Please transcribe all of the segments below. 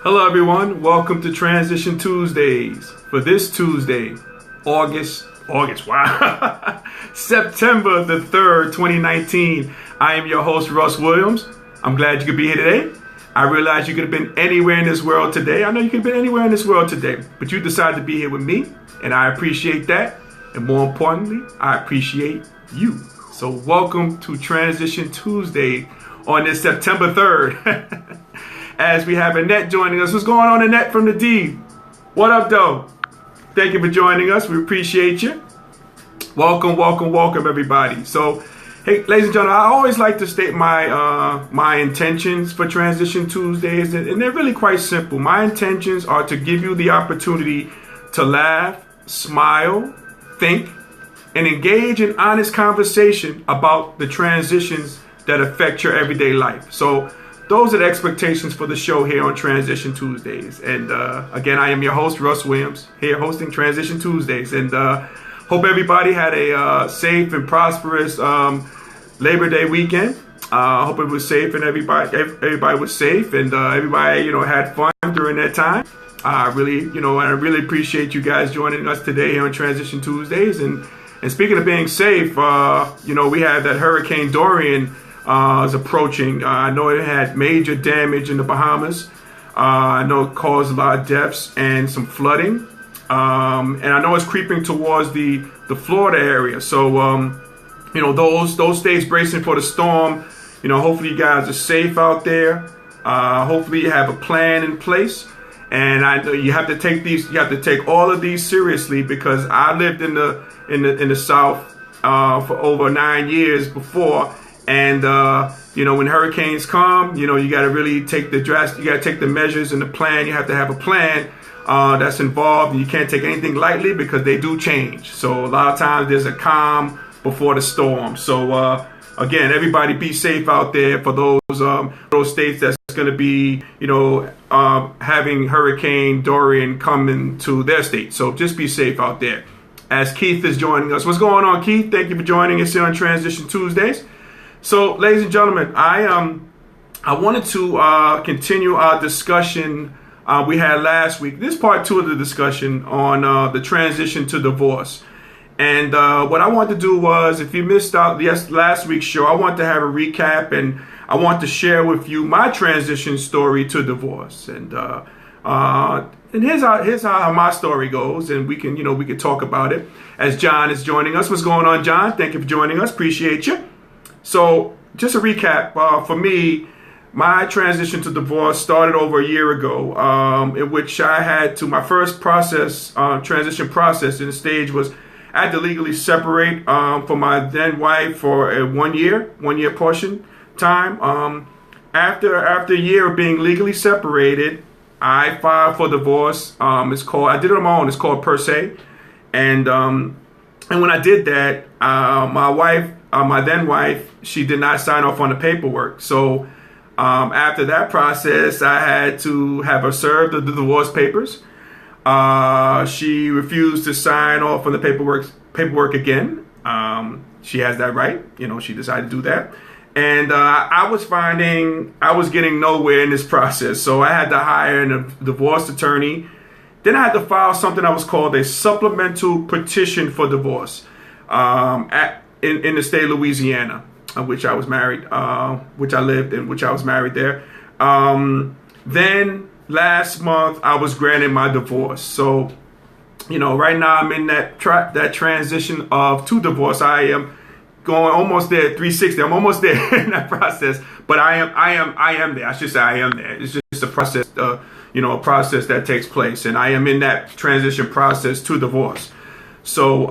Hello, everyone. Welcome to Transition Tuesdays. For this Tuesday, wow, September the 3rd, 2019. I am your host, Russ Williams. I'm glad you could be here today. I realize you could have been anywhere in this world today. I know you could have been anywhere in this world today, but you decided to be here with me, and I appreciate that. And more importantly, I appreciate you. So welcome to Transition Tuesday on this September 3rd. As we have Annette joining us. What's going on, Annette from the D? What up, though? Thank you for joining us. We appreciate you. Welcome, everybody. So, hey, ladies and gentlemen, I always like to state my intentions for Transition Tuesdays, and they're really quite simple. My intentions are to give you the opportunity to laugh, smile, think, and engage in honest conversation about the transitions that affect your everyday life. So, those are the expectations for the show here on Transition Tuesdays. And again, I am your host, Russ Williams, here hosting Transition Tuesdays. And hope everybody had a safe and prosperous Labor Day weekend. Hope it was safe and everybody was safe and everybody, had fun during that time. I really appreciate you guys joining us today here on Transition Tuesdays. And speaking of being safe, we had that Hurricane Dorian is approaching. I know it had major damage in the Bahamas. I know it caused a lot of deaths and some flooding. And I know it's creeping towards the Florida area. So, those states bracing for the storm, hopefully you guys are safe out there. Hopefully you have a plan in place. And I know you have to take all of these seriously, because I lived in the South for over 9 years before. And, when hurricanes come, you got to really take you got to take the measures and the plan. You have to have a plan that's involved. And you can't take anything lightly, because they do change. So a lot of times there's a calm before the storm. So, again, everybody be safe out there for those states that's going to be, having Hurricane Dorian coming to their state. So just be safe out there. As Keith is joining us. What's going on, Keith? Thank you for joining us here on Transition Tuesdays. So, ladies and gentlemen, I wanted to continue our discussion we had last week. This is part 2 of the discussion on the transition to divorce. And what I wanted to do was, if you missed out last week's show, I want to have a recap, and I want to share with you my transition story to divorce. And here's how my story goes, and we can talk about it as John is joining us. What's going on, John? Thank you for joining us. Appreciate you. So, just a recap, for me, my transition to divorce started over a year ago, in which I had to, my first transition process in the stage was, I had to legally separate from my then wife for a one year portion time. After a year of being legally separated, I filed for divorce. I did it on my own. It's called per se. And when I did that, my then wife, she did not sign off on the paperwork. So after that process, I had to have her serve the divorce papers. She refused to sign off on the paperwork again. She has that right. She decided to do that. And I was finding I was getting nowhere in this process. So I had to hire a divorce attorney. Then I had to file something that was called a supplemental petition for divorce in the state of Louisiana, which I was married, which I lived in, which I was married there. Then last month I was granted my divorce. So, right now I'm in that transition to divorce. I am going almost there, 360. I'm almost there in that process, but I am there. I should say I am there. It's just a process, a process that takes place, and I am in that transition process to divorce. So,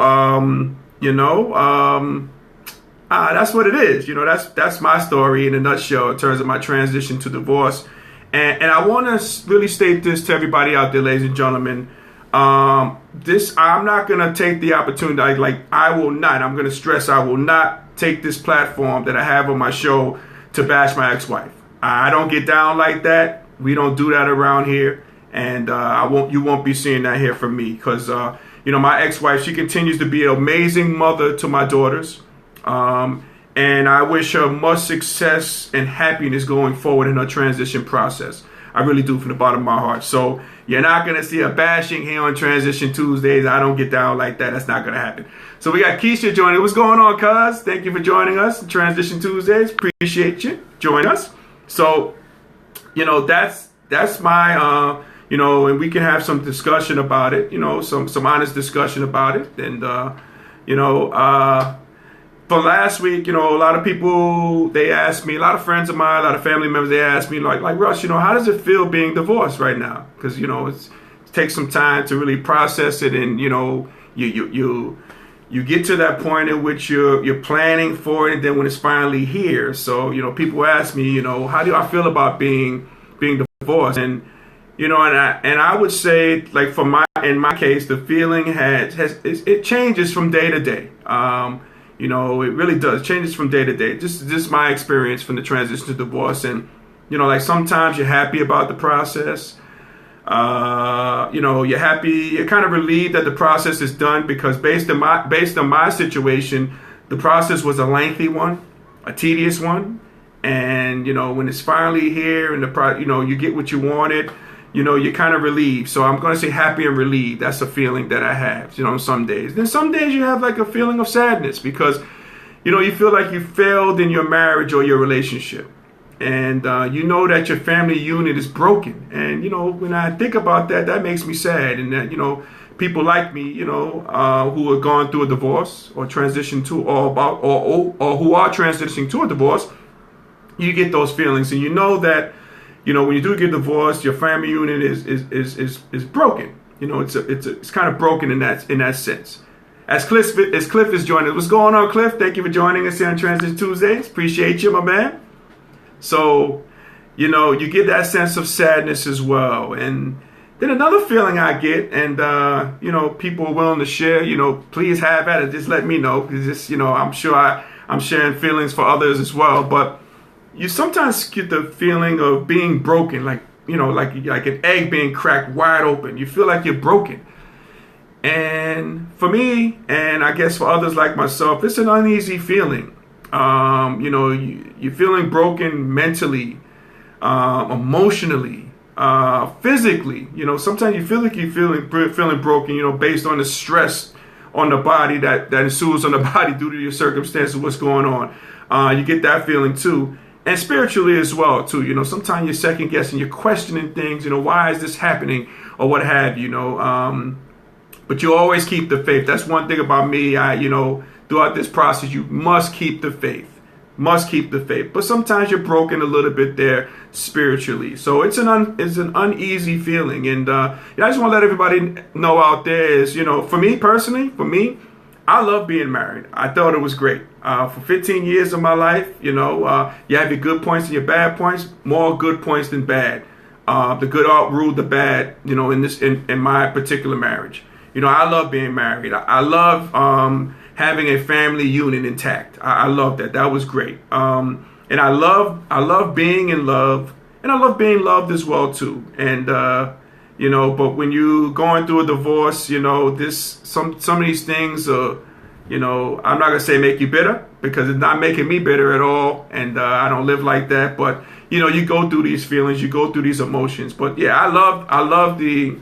that's what it is. That's my story in a nutshell in terms of my transition to divorce. And I want to really state this to everybody out there, ladies and gentlemen. I'm not going to take the opportunity. I'm going to stress, I will not take this platform that I have on my show to bash my ex-wife. I don't get down like that. We don't do that around here. And you won't be seeing that here from me, because my ex-wife, she continues to be an amazing mother to my daughters. And I wish her much success and happiness going forward in her transition process. I really do from the bottom of my heart. So you're not going to see a bashing here on Transition Tuesdays. I don't get down like that. That's not going to happen. So we got Keisha joining. What's going on, cuz? Thank you for joining us on Transition Tuesdays. Appreciate you. Join us. So, that's my, and we can have some discussion about it, some honest discussion about it. And, for last week, a lot of people, they asked me, a lot of friends of mine, a lot of family members, they asked me like Russ, how does it feel being divorced right now? Because, it takes some time to really process it. And, you get to that point in which you're planning for it, and then when it's finally here. So, people ask me, how do I feel about being divorced? And, and I would say, like, in my case, the feeling it changes from day to day. It really does. It changes from day to day. Just my experience from the transition to divorce. And, like, sometimes you're happy about the process. You're happy, you're kind of relieved that the process is done, because based on my situation, the process was a lengthy one, a tedious one. And, when it's finally here and you get what you wanted, you're kind of relieved. So I'm going to say happy and relieved. That's a feeling that I have, some days. Then some days you have like a feeling of sadness because, you feel like you failed in your marriage or your relationship. And you know that your family unit is broken. And, when I think about that, that makes me sad. And that, people like me, who have gone through a divorce or transition to or who are transitioning to a divorce, you get those feelings. And you know that, when you do get divorced, your family unit is broken. It's kind of broken in that sense. As Cliff is joining us. What's going on, Cliff? Thank you for joining us here on Transition Tuesdays. Appreciate you, my man. So, you get that sense of sadness as well. And then another feeling I get, and, people are willing to share, please have at it. Just let me know. Because I'm sure I'm sharing feelings for others as well. But you sometimes get the feeling of being broken, like an egg being cracked wide open. You feel like you're broken. And for me, and I guess for others like myself, it's an uneasy feeling. You're feeling broken mentally, emotionally, physically. Sometimes you feel like you're feeling broken, based on the stress on the body that ensues on the body due to your circumstances, what's going on. You get that feeling too. And spiritually as well too. Sometimes you're second guessing, you're questioning things, why is this happening or what have you, but you always keep the faith. That's one thing about me. Throughout this process, you must keep the faith. But sometimes you're broken a little bit there spiritually. So it's an uneasy feeling. And I just want to let everybody know out there is, for me personally, I love being married. I thought it was great. For 15 years of my life, you have your good points and your bad points, more good points than bad. The good outruled the bad, in my particular marriage. I love being married. I love having a family unit intact. I love that. That was great. And I love being in love, and I love being loved as well too. And but when you going through a divorce, some of these things are, I'm not gonna say make you bitter, because it's not making me bitter at all. And I don't live like that. But you go through these feelings, you go through these emotions. But yeah, I love the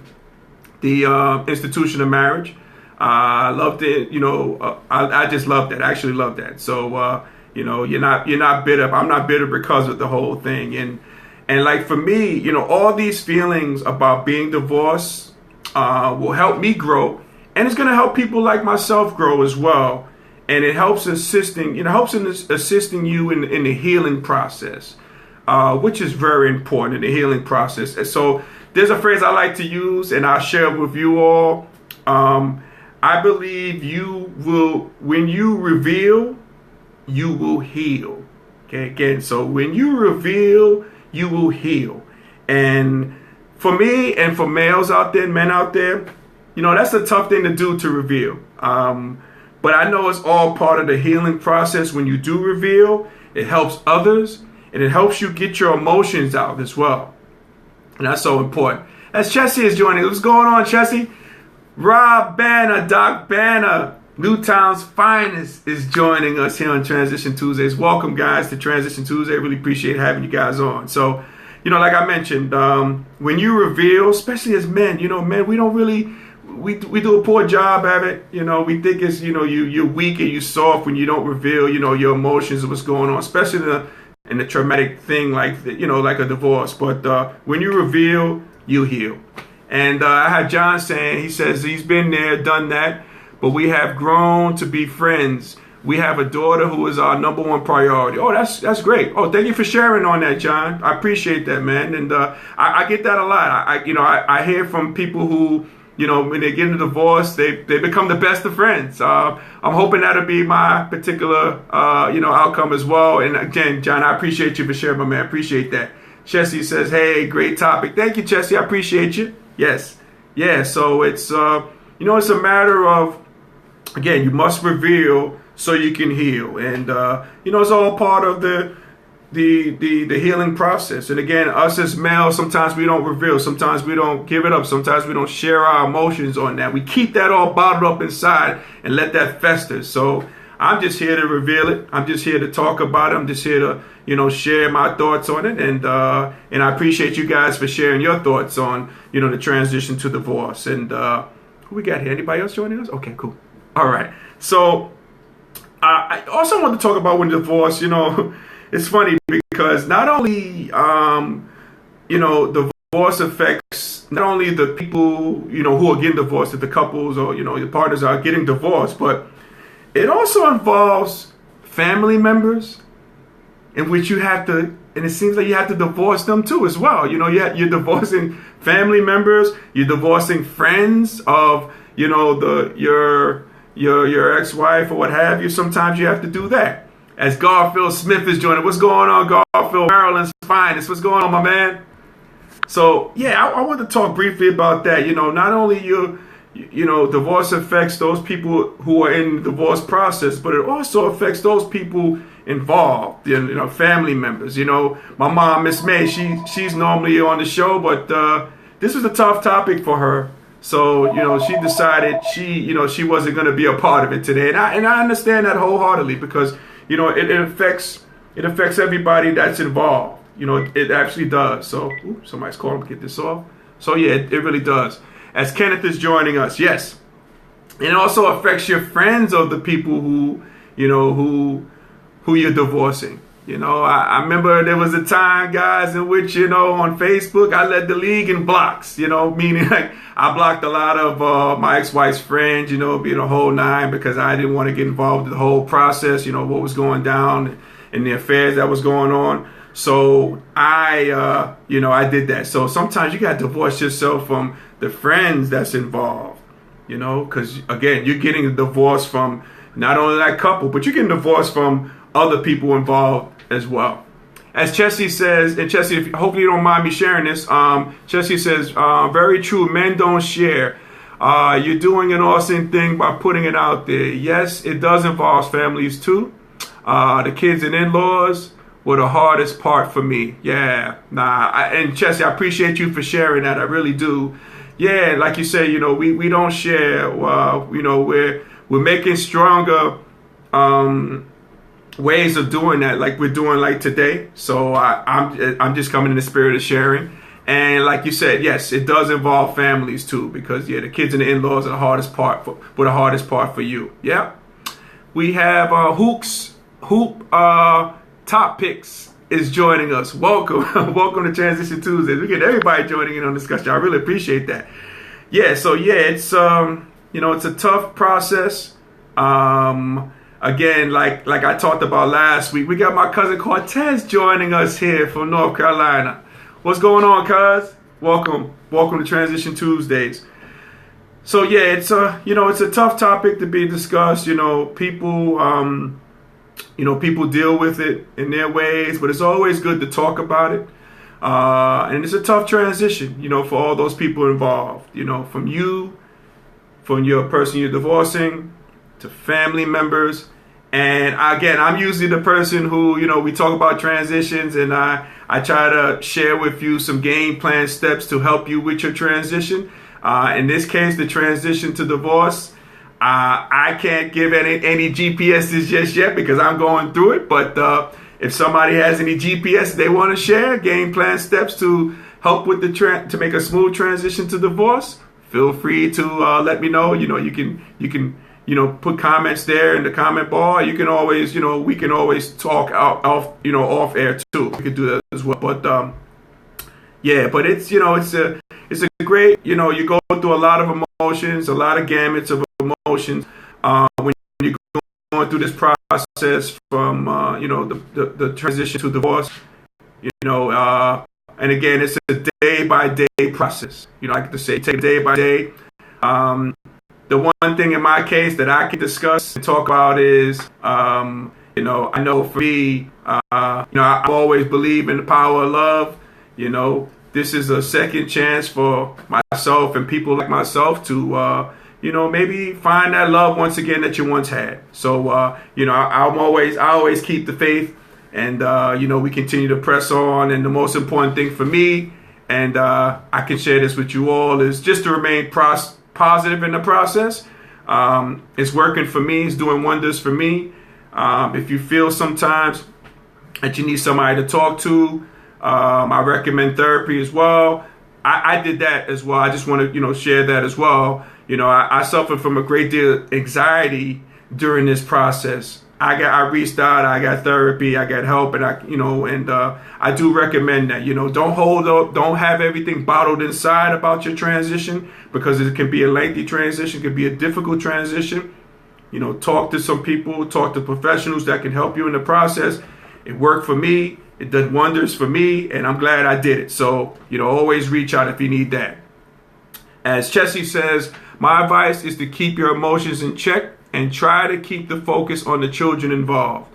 institution of marriage. I loved it. I just loved that. I actually loved that. So you're not bitter. I'm not bitter because of the whole thing. And like for me, all these feelings about being divorced will help me grow, and it's going to help people like myself grow as well. And it helps assisting you in the healing process, which is very important in the healing process. And so there's a phrase I like to use, and I'll share it with you all. I believe when you reveal, you will heal. Okay, again, so when you reveal, you will heal. And for me and for males out there, men out there, that's a tough thing to do, to reveal. But I know it's all part of the healing process. When you do reveal, it helps others, and it helps you get your emotions out as well. And that's so important. As Chessie is joining, what's going on, Chessie? Rob Banner, Doc Banner, Newtown's finest, is joining us here on Transition Tuesdays. Welcome, guys, to Transition Tuesday. Really appreciate having you guys on. So, like I mentioned, when you reveal, especially as men, men, we don't really, we do a poor job at it. We think it's, you're weak and you soft when you don't reveal, your emotions and what's going on, especially in a traumatic thing like, like a divorce. But when you reveal, you heal. And I had John saying, he says he's been there, done that, but we have grown to be friends. We have a daughter who is our number one priority. Oh, that's great. Oh, thank you for sharing on that, John. I appreciate that, man. And I get that a lot. I hear from people who, when they get a divorce, they become the best of friends. I'm hoping that'll be my particular, outcome as well. And again, John, I appreciate you for sharing, my man. Appreciate that. Chessie says, hey, great topic. Thank you, Chessie. I appreciate you. Yes. Yeah. So it's, it's a matter of, again, you must reveal so you can heal. And, it's all part of the healing process. And again, us as males, sometimes we don't reveal. Sometimes we don't give it up. Sometimes we don't share our emotions on that. We keep that all bottled up inside and let that fester. So I'm just here to reveal it. I'm just here to talk about it. I'm just here to, share my thoughts on it. And I appreciate you guys for sharing your thoughts on, the transition to divorce. And who we got here? Anybody else joining us? Okay, cool. All right. So I also want to talk about when divorce, it's funny because not only, divorce affects not only the people, who are getting divorced, the couples or, the partners are getting divorced, but it also involves family members in which you have to, and it seems like you have to divorce them too as well. You're divorcing family members, you're divorcing friends of, your ex-wife or what have you. Sometimes you have to do that. As Garfield Smith is joining, what's going on, Garfield? Maryland's finest. What's going on, my man? So yeah, I want to talk briefly about that. Not only divorce affects those people who are in the divorce process, but it also affects those people involved, family members. My mom, Miss May, she's normally on the show, but this was a tough topic for her. So, she decided she wasn't going to be a part of it today. And I understand that wholeheartedly because, it affects everybody that's involved. It actually does. So, somebody's calling to get this off. So, yeah, it really does. As Kenneth is joining us, yes. And it also affects your friends of the people who you're divorcing. I remember there was a time, guys, in which, on Facebook, I led the league in blocks, meaning like I blocked a lot of my ex-wife's friends, being a whole nine because I didn't want to get involved in the whole process, what was going down and the affairs that was going on. So I did that. So sometimes you got to divorce yourself from the friends that's involved, because, again, you're getting a divorce from not only that couple, but you're getting divorced from other people involved as well. As Chessie says, and Chessie, hopefully you don't mind me sharing this, Chessie says, very true, men don't share. You're doing an awesome thing by putting it out there. Yes, it does involve families too. The kids and in-laws were the hardest part for me. Yeah, and Chessie, I appreciate you for sharing that. I really do. Yeah, like you say, we don't share. We're making stronger ways of doing that, like we're doing like today. So I'm just coming in the spirit of sharing. And like you said, yes, it does involve families too, because the kids and the in-laws are the hardest part for you. Yeah. We have Hoop Top Picks is joining us. Welcome. Welcome to Transition Tuesdays. We get everybody joining in on discussion. I really appreciate that. Yeah, so yeah, it's it's a tough process. Again, like I talked about last week, we got my cousin Cortez joining us here from North Carolina. What's going on, cuz? Welcome to Transition Tuesdays. So yeah, it's a tough topic to be discussed. People deal with it in their ways, but it's always good to talk about it. And it's a tough transition, for all those people involved. From your person you're divorcing to family members. And again, I'm usually the person who, we talk about transitions and I try to share with you some game plan steps to help you with your transition. In this case, the transition to divorce, I can't give any GPSs just yet because I'm going through it. But if somebody has any GPS they want to share, game plan steps to help with to make a smooth transition to divorce, feel free to let me know. You can put comments there in the comment bar. You can always, we can always talk off air too. We could do that as well. But but it's a great, you go through a lot of emotions, a lot of gamuts of emotions when you're going through this process from the transition to divorce. And again, it's a day by day process. I like to say, take it day by day. The one thing in my case that I can discuss and talk about is, I know for me, I always believe in the power of love. This is a second chance for myself and people like myself to, maybe find that love once again that you once had. So, I always keep the faith, and, we continue to press on. And the most important thing for me, and I can share this with you all, is just to remain positive in the process. It's working for me. It's doing wonders for me. If you feel sometimes that you need somebody to talk to, I recommend therapy as well. I did that as well. I just want to, share that as well. I suffered from a great deal of anxiety during this process. I reached out, I got therapy, I got help, and I do recommend that. Don't hold up, don't have everything bottled inside about your transition, because it can be a lengthy transition, it can be a difficult transition. Talk to some people, talk to professionals that can help you in the process. It worked for me, it did wonders for me, and I'm glad I did it. So, always reach out if you need that. As Chessie says, my advice is to keep your emotions in check and try to keep the focus on the children involved.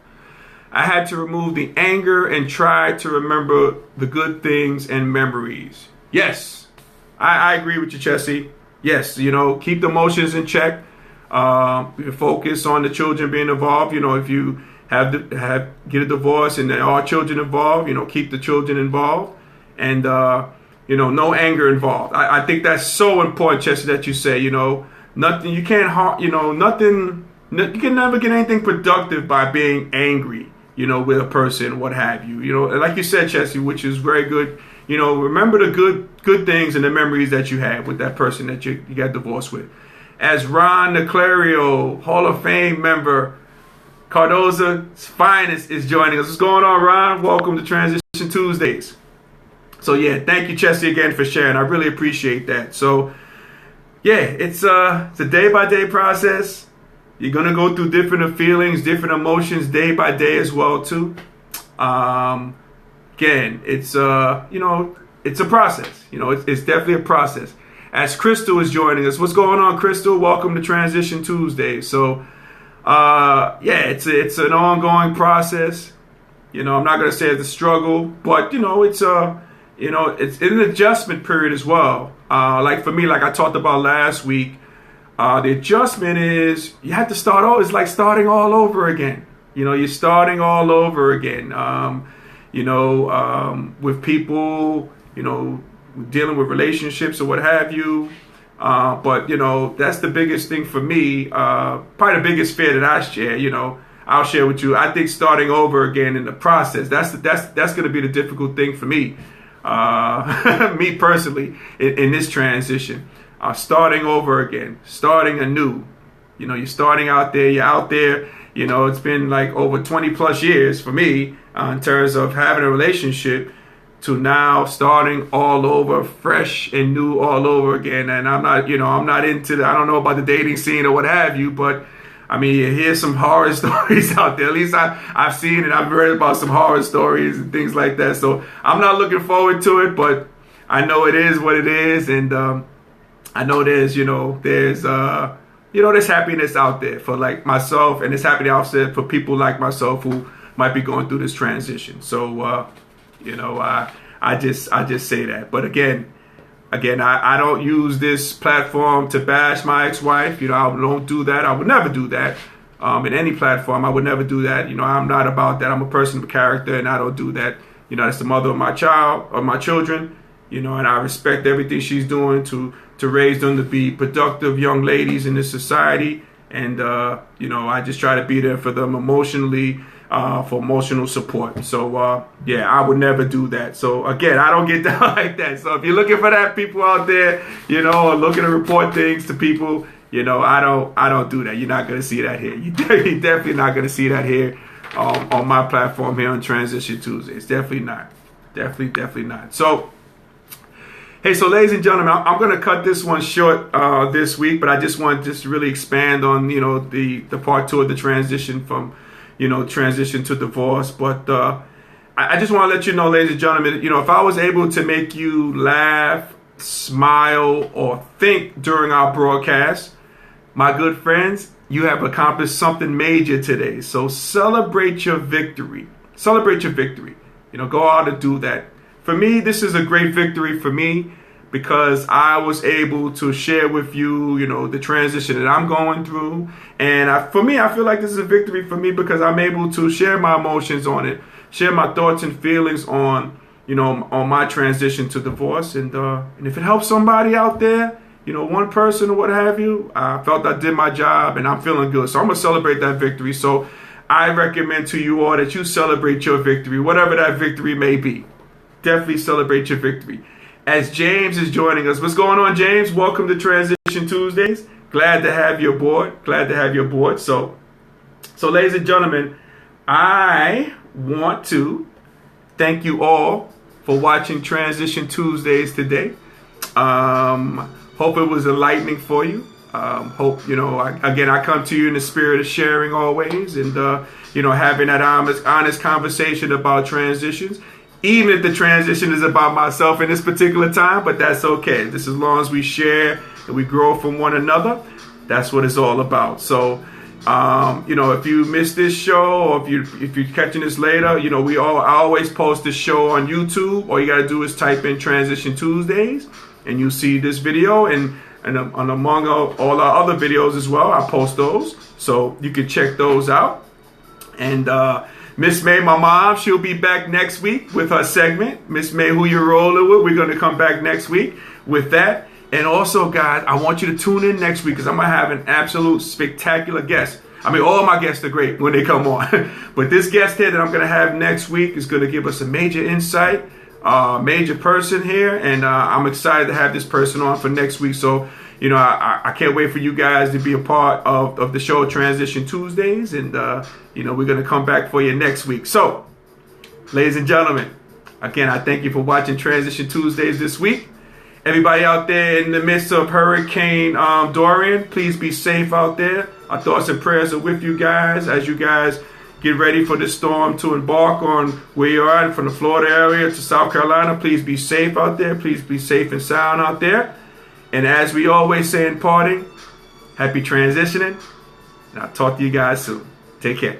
I had to remove the anger and try to remember the good things and memories. Yes, I agree with you, Chessie. Yes, keep the emotions in check. Focus on the children being involved. If you get a divorce and there are children involved, keep the children involved. And, no anger involved. I think that's so important, Chessie, that you say, nothing, you can't harm, nothing, you can never get anything productive by being angry, with a person, what have you. Like you said, Chessie, which is very good. Remember the good things and the memories that you had with that person that you got divorced with. As Ron Niclario, Hall of Fame member, Cardozo's finest, is joining us. What's going on, Ron? Welcome to Transition Tuesdays. So thank you, Chessie, again for sharing. I really appreciate that. So it's a day-by-day process. You're going to go through different feelings, different emotions day by day as well, too. Again, it's a process. It's definitely a process. As Crystal is joining us. What's going on, Crystal? Welcome to Transition Tuesday. So, it's an ongoing process. I'm not going to say it's a struggle, but, it's an adjustment period as well. Like for me, like I talked about last week, the adjustment is you have to start over. It's like starting all over again. You're starting all over again. With people, dealing with relationships or what have you. But that's the biggest thing for me. Probably the biggest fear that I share. I'll share with you. I think starting over again in the process. That's going to be the difficult thing for me. Me personally, in this transition, starting over again, starting anew. You're starting out there. You're out there. It's been like over 20 plus years for me in terms of having a relationship, to now starting all over, fresh and new all over again. And I'm not into I don't know about the dating scene or what have you, but I mean, you hear some horror stories out there. At least I've seen and I've read about some horror stories and things like that. So I'm not looking forward to it, but I know it is what it is. And I know there's happiness out there for like myself, and it's happiness out there for people like myself who might be going through this transition. So, I just say that. But again, I don't use this platform to bash my ex-wife. I don't do that. I would never do that. In any platform, I would never do that. I'm not about that. I'm a person of character, and I don't do that. That's the mother of my children. And I respect everything she's doing to raise them to be productive young ladies in this society. And, I just try to be there for them emotionally, for emotional support. So yeah, I would never do that. So again, I don't get down like that. So if you're looking for that, people out there, you know, or looking to report things to people, you know, I don't do that. You're not gonna see that here. You're definitely not gonna see that here on my platform here on Transition Tuesdays. Definitely not. Definitely not. So. Hey, so ladies and gentlemen, I'm going to cut this one short this week, but I just want to really expand on, you know, the part two of the transition from, you know, transition to divorce. But I just want to let you know, ladies and gentlemen, you know, if I was able to make you laugh, smile, or think during our broadcast, my good friends, you have accomplished something major today. So celebrate your victory. Celebrate your victory. You know, go out and do that. For me, this is a great victory for me because I was able to share with you, you know, the transition that I'm going through. And for me, I feel like this is a victory for me because I'm able to share my emotions on it, share my thoughts and feelings on, you know, on my transition to divorce. And if it helps somebody out there, you know, one person or what have you, I felt I did my job and I'm feeling good. So I'm going to celebrate that victory. So I recommend to you all that you celebrate your victory, whatever that victory may be. Definitely celebrate your victory. As James is joining us. What's going on, James? Welcome to Transition Tuesdays. Glad to have you aboard. So ladies and gentlemen, I want to thank you all for watching Transition Tuesdays today. Hope it was enlightening for you. Hope, you know, I come to you in the spirit of sharing always and, you know, having that honest conversation about transitions. Even if the transition is about myself in this particular time, but that's okay. Just as long as we share and we grow from one another, that's what it's all about. So, you know, if you missed this show or if you're catching this later, you know, I always post this show on YouTube. All you got to do is type in Transition Tuesdays and you'll see this video and among all our other videos as well. I post those. So you can check those out. And, Miss May, my mom, she'll be back next week with her segment. Miss May, who you're rolling with, we're going to come back next week with that. And also, guys, I want you to tune in next week because I'm going to have an absolute spectacular guest. I mean, all my guests are great when they come on. But this guest here that I'm going to have next week is going to give us a major insight, major person here. And I'm excited to have this person on for next week. So, you know, I can't wait for you guys to be a part of the show Transition Tuesdays. And, you know, we're going to come back for you next week. So, ladies and gentlemen, again, I thank you for watching Transition Tuesdays this week. Everybody out there in the midst of Hurricane Dorian, please be safe out there. Our thoughts and prayers are with you guys as you guys get ready for this storm to embark on where you are from the Florida area to South Carolina. Please be safe out there. Please be safe and sound out there. And as we always say in parting, happy transitioning. And I'll talk to you guys soon. Take care.